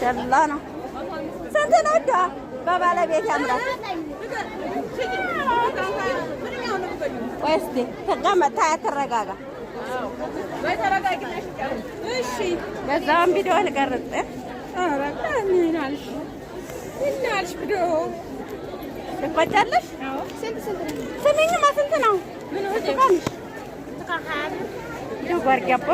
ደላ ነው። ስንት ነው ዳ በባለቤት ያምራል። ወይስ ተቀመጣ ተረጋጋ። እሺ በዛም ቪዲዮ ልቀርጽ። ኧረ ምን አልሽ? ምን አልሽ? ቪዲዮ ልቆጫለሽ? ስንኝማ ስንት ነው? ምን ወጣሽ? ተካሃድ ጓርጋባ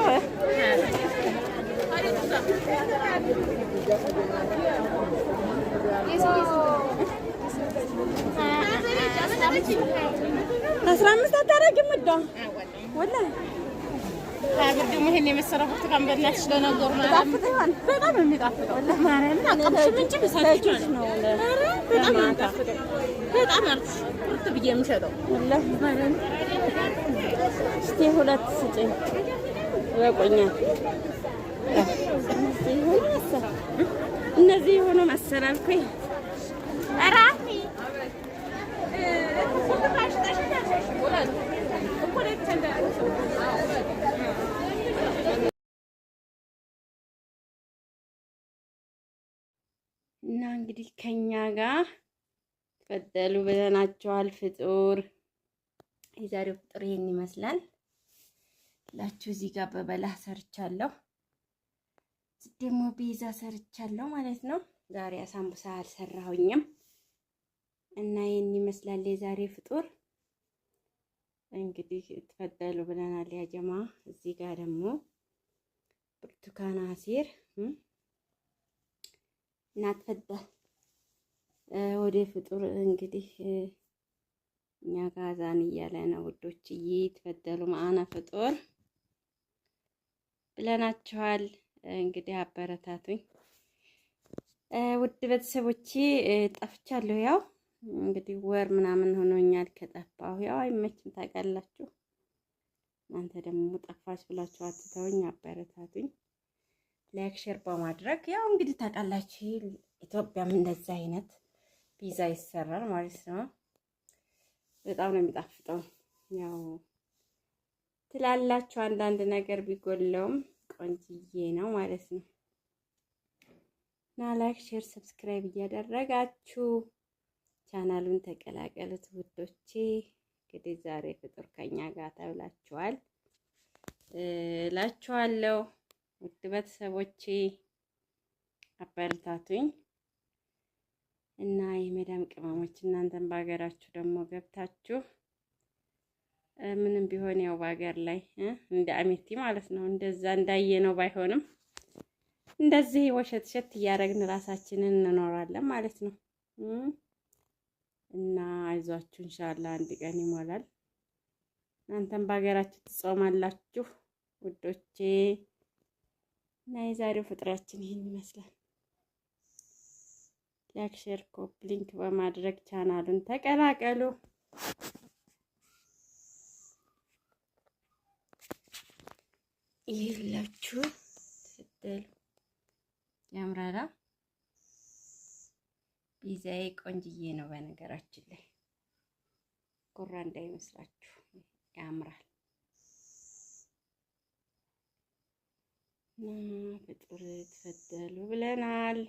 አስራ አምስት አታረጊም እዳ ወላሂ ሀገር ደግሞ ይሄን የመሰለ ብርቱካን በእናትሽ ለነገሩ ማለት በጣም ነው የሚጣፍጠው። ወላሂ ማርያምን አቀምሽ ምን ጭምሳለች ነው። ኧረ በጣም ነው የሚጣፍጠው። በጣም አልኩሽ ብርቱ ብዬ የምሸጠው ወላሂ ማርያምን። እስቲ ሁለት ስጪኝ ይበቆኛል። እነዚህ የሆኑ መሰል አልኩኝ። ኧረ እና እንግዲህ ከኛ ጋር ተፈጠሉ ብለናቸዋል። ፍጡር የዛሬው ፍጡር ይሄን ይመስላል ላችሁ። እዚህ ጋር በበላህ ሰርቻለሁ፣ ደግሞ ቢዛ ሰርቻለሁ ማለት ነው። ዛሬ አሳምቡሳ አልሰራሁኝም እና ይሄን ይመስላል የዛሬ ፍጡር። እንግዲህ ተፈጠሉ ብለናል ያ ጀማ። እዚህ ጋር ደግሞ ብርቱካን አሲር እና ተፈጠል ወደ ፍጡር እንግዲህ እኛ ጋዛን እያለ ነው ውዶችዬ። ተፈጠሉ ማአና ፍጡር ብለናቸዋል። እንግዲህ አበረታቱኝ ውድ ቤተሰቦቼ። ጠፍቻለሁ፣ ያው እንግዲህ ወር ምናምን ሆኖኛል ከጠፋሁ። ያው አይመችም ታውቃላችሁ። እናንተ ደግሞ ጠፋች ብላችሁ አትተውኝ፣ አበረታቱኝ። ላይክ ሼር በማድረግ ያው እንግዲህ ታውቃላችሁ ኢትዮጵያም እንደዛ አይነት ፒዛ ይሰራል ማለት ነው። በጣም ነው የሚጣፍጠው። ያው ትላላችሁ አንዳንድ ነገር ቢጎለውም ቆንጅዬ ነው ማለት ነው። እና ላይክ ሼር ሰብስክራይብ እያደረጋችሁ ቻናሉን ተቀላቀሉት ውዶቼ። እንግዲህ ዛሬ ፍጡር ከኛ ጋር ተብላችኋል እላችኋለሁ። ውድ ቤተሰቦቼ አበረታቱኝ እና የመዳም ቅመሞች እናንተም በሀገራችሁ ደግሞ ገብታችሁ ምንም ቢሆን ያው በሀገር ላይ እንደ አሜቲ ማለት ነው እንደዛ እንዳየነው ባይሆንም እንደዚህ ወሸት እያደረግን ራሳችንን እንኖራለን ማለት ነው። እና አይዟችሁ ኢንሻአላህ አንድ ቀን ይሞላል። እናንተም በሀገራችሁ ትጾማላችሁ ውዶቼ። እና የዛሬው ፍጥራችን ይሄን ይመስላል። ላይክ ሼር ኮፕ ሊንክ በማድረግ ቻናሉን ተቀላቀሉ። ይላችሁ ስትል ያምራራ። ፒዛዬ ቆንጅዬ ነው በነገራችን ላይ ጉራ እንዳይመስላችሁ ያምራል። ፍጡር ተፈጠሉ ብለናል።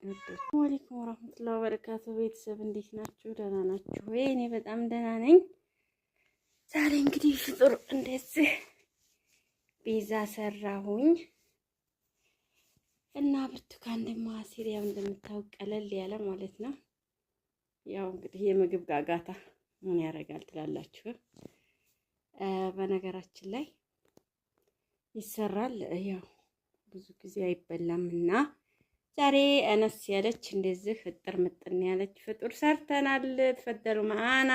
አሰላሙ አለይኩም ወራህመቱላሂ ወበረካቱ። ቤተሰብ እንዴት ናችሁ? ደህና ናችሁ ወይ? እኔ በጣም ደህና ነኝ። ዛሬ እንግዲህ ፍጡር እንደዚህ ፒዛ ሰራሁኝ እና ብርቱካን ደግሞ አሲር ያው እንደምታውቅ ቀለል ያለ ማለት ነው። ያው እንግዲህ የምግብ ጋጋታ ምን ያደርጋል ትላላችሁ። በነገራችን ላይ ይሰራል፣ ያው ብዙ ጊዜ አይበላምና ዛሬ አነስ ያለች እንደዚህ ፍጥር ምጥን ያለች ፍጡር ሰርተናል። ተፈደሉ ማአና።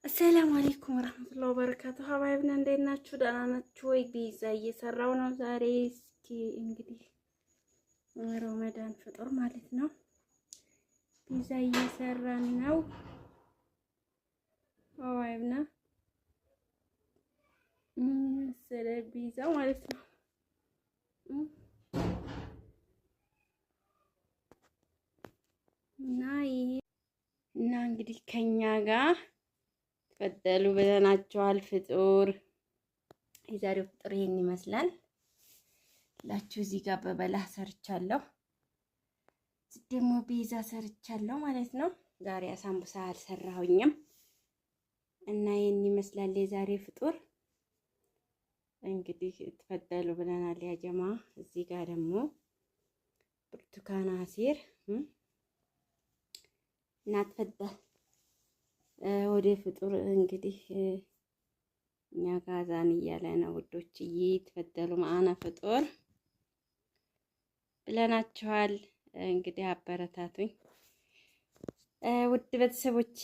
አሰላሙ አለይኩም ወራህመቱላሂ ወበረካቱ። ሀባይብና እንዴት ናችሁ? ደህና ናችሁ ወይ? ፒዛ እየሰራው ነው ዛሬ። እስኪ እንግዲህ ረመዳን ፍጡር ማለት ነው። ፒዛ እየሰራን ነው። አዋይብና ስለ ፒዛ ማለት ነው። እና እንግዲህ ከኛ ጋር ተፈደሉ ብለናቸዋል። ፍጡር የዛሬው ፍጡር ይሄን ይመስላል ላችሁ። እዚህ ጋር በበላ ሰርቻለሁ፣ እዚህ ደግሞ ፒዛ ሰርቻለሁ ማለት ነው። ዛሬ አሳምቡሳ አልሰራሁኝም እና ይሄን ይመስላል የዛሬ ፍጡር። እንግዲህ ተፈደሉ ብለናል ያ ጀማ። እዚህ ጋር ደግሞ ብርቱካን አሲር እና ተፈደል ወደ ፍጡር እንግዲህ እኛ ጋዛን እያለ ነው ውዶችዬ። ተፈደሉ ማአና ፍጡር ብለናችኋል። እንግዲህ አበረታቱኝ ውድ ቤተሰቦቼ።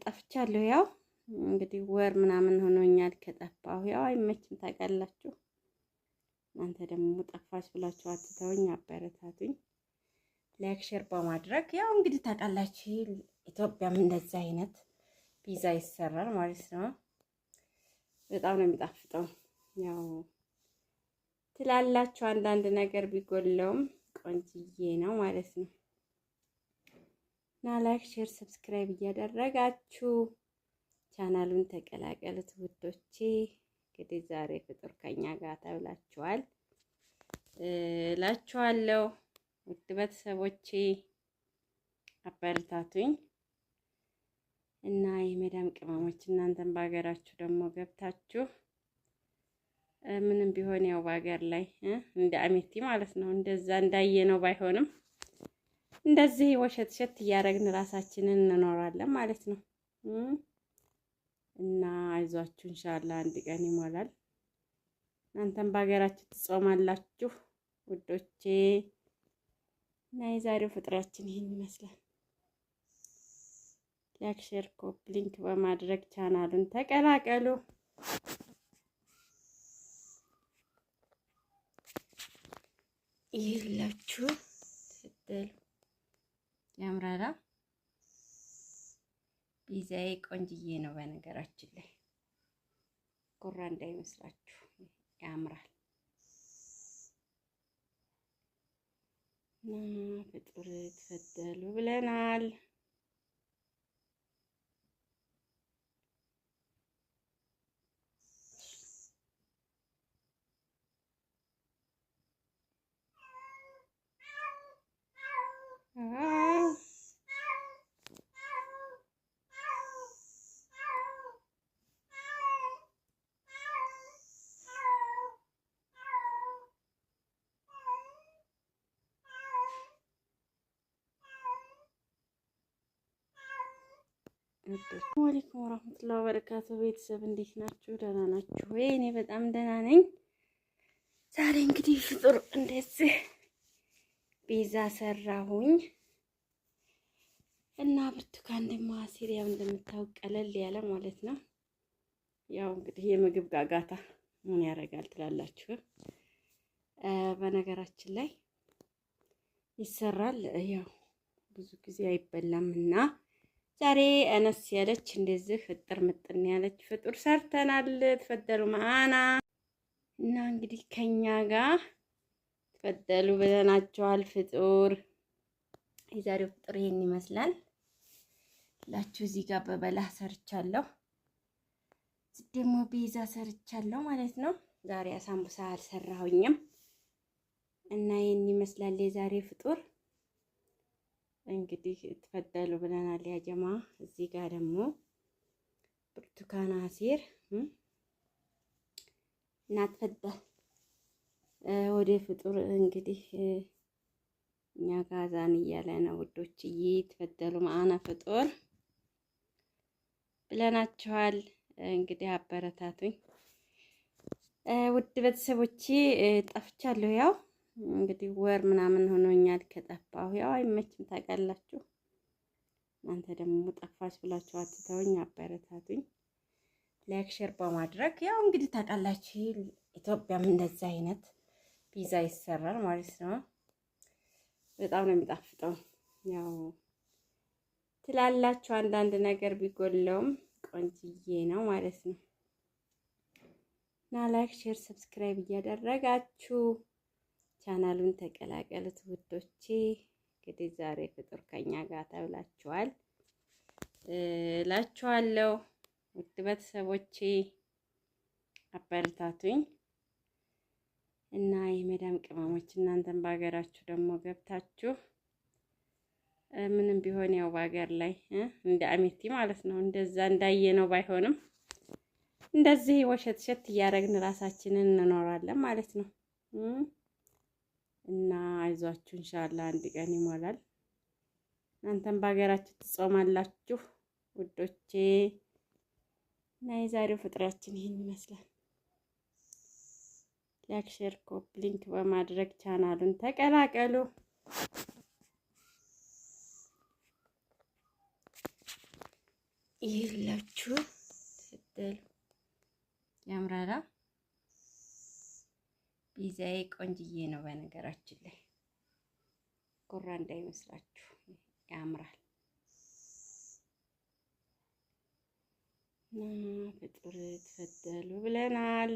ጠፍቻለሁ፣ ያው እንግዲህ ወር ምናምን ሆኖኛል ከጠፋሁ። ያው አይመችም ታውቃላችሁ። እናንተ ደግሞ ጠፋች ብላችሁ አትተውኝ፣ አበረታቱኝ ላይክ ሼር በማድረግ። ያው እንግዲህ ታውቃላችሁ ኢትዮጵያም እንደዛ አይነት ፒዛ ይሰራል ማለት ነው። በጣም ነው የሚጣፍጠው። ያው ትላላችሁ አንዳንድ ነገር ቢጎለውም ቆንጅዬ ነው ማለት ነው። እና ላይክ ሼር ሰብስክራይብ እያደረጋችሁ ቻናሉን ተቀላቀሉት ውዶቼ። እንግዲህ ዛሬ ፍጡር ከኛ ጋር ተብላችኋል እላችኋለሁ ውድ ቤተሰቦቼ፣ አበረታቱኝ እና የመዳም ቅመሞች እናንተም በሀገራችሁ ደግሞ ገብታችሁ ምንም ቢሆን ያው በሀገር ላይ እንደ አሜቲ ማለት ነው እንደዛ እንዳየነው ባይሆንም እንደዚህ ወሸት እያደረግን ራሳችንን እንኖራለን ማለት ነው። እና አይዟችሁ ኢንሻአላህ አንድ ቀን ይሞላል። እናንተም በሀገራችሁ ትጾማላችሁ ውዶቼ። እና የዛሬው ፍጥራችን ይሄን ይመስላል። ላይክ ሼር ኮፕ ሊንክ በማድረግ ቻናሉን ተቀላቀሉ። ይላችሁ ስትል ያምራላ። ፒዛዬ ቆንጅዬ ነው በነገራችን ላይ ጉራ እንዳይመስላችሁ ያምራል። ፍጡር ተፈደሉ ብለናል። ሰላም አለይኩም ወራህመቱላሂ ወበረካቱ። ቤተሰብ እንዴት ናችሁ? ደህና ናችሁ ወይ? እኔ በጣም ደህና ነኝ። ዛሬ እንግዲህ ፍጡር እንደዚህ ፒዛ ሰራሁኝ እና ብርቱካን ደግሞ አሲር ያው እንደምታውቅ ቀለል ያለ ማለት ነው። ያው እንግዲህ የምግብ ጋጋታ ምን ያደርጋል ትላላችሁ። በነገራችን ላይ ይሰራል፣ ያው ብዙ ጊዜ አይበላም እና ዛሬ አነስ ያለች እንደዚህ ፍጥር ምጥን ያለች ፍጡር ሰርተናል። ተፈደሉ ማአና እና እንግዲህ ከኛ ጋር ተፈደሉ ብለናቸዋል። ፍጡር የዛሬው ፍጡር ይሄን ይመስላል ላችሁ። እዚህ ጋር በበላ ሰርቻለሁ፣ እዚህ ደግሞ ፒዛ ሰርቻለሁ ማለት ነው። ዛሬ አሳምቡሳ አልሰራሁኝም እና ይሄን ይመስላል የዛሬ ፍጡር። እንግዲህ ተፈደሉ ብለናል ያ ጀማ። እዚህ ጋር ደግሞ ብርቱካን አሲር እና ተፈደል ወደ ፍጡር እንግዲህ እኛ ጋዛን እያለ ነው ውዶችዬ። ተፈደሉ ማአና ፍጡር ብለናችኋል። እንግዲህ አበረታቱኝ ውድ ቤተሰቦቼ። ጠፍቻለሁ፣ ያው እንግዲህ ወር ምናምን ሆኖኛል ከጠፋሁ። ያው አይመችም ታውቃላችሁ። እናንተ ደግሞ ጠፋች ብላችሁ አትተውኝ፣ አበረታቱኝ ላይክ ሼር በማድረግ። ያው እንግዲህ ታውቃላችሁ ኢትዮጵያም እንደዛ አይነት ፒዛ ይሰራል ማለት ነው። በጣም ነው የሚጣፍጠው። ያው ትላላችሁ አንዳንድ ነገር ቢጎለውም ቆንጅዬ ነው ማለት ነው። እና ላይክ፣ ሼር፣ ሰብስክራይብ እያደረጋችሁ ቻናሉን ተቀላቀሉት ውዶቼ። እንግዲህ ዛሬ ፍጡር ከኛ ጋር ተብላችኋል እላችኋለሁ። ውድ ቤተሰቦቼ አበረታቱኝ እና የመዳም ቅመሞች እናንተም በሀገራችሁ ደግሞ ገብታችሁ ምንም ቢሆን ያው በሀገር ላይ እንደ አሜቲ ማለት ነው እንደዛ እንዳየነው ባይሆንም እንደዚህ ወሸት እያደረግን ራሳችንን እንኖራለን ማለት ነው። እና አይዟችሁ ኢንሻአላህ አንድ ቀን ይሞላል። እናንተም በሀገራችሁ ትጾማላችሁ ውዶቼ። እና የዛሬው ፍጥሪያችን ይሄን ይመስላል። ላይክ፣ ሼር፣ ኮፒ ሊንክ በማድረግ ቻናሉን ተቀላቀሉ። ይላችሁ ስትል ያምራላ። ፒዛዬ ቆንጅዬ ነው በነገራችን ላይ ኮራ እንዳይመስላችሁ ያምራል። ፍጡር ተፈተሉ ብለናል።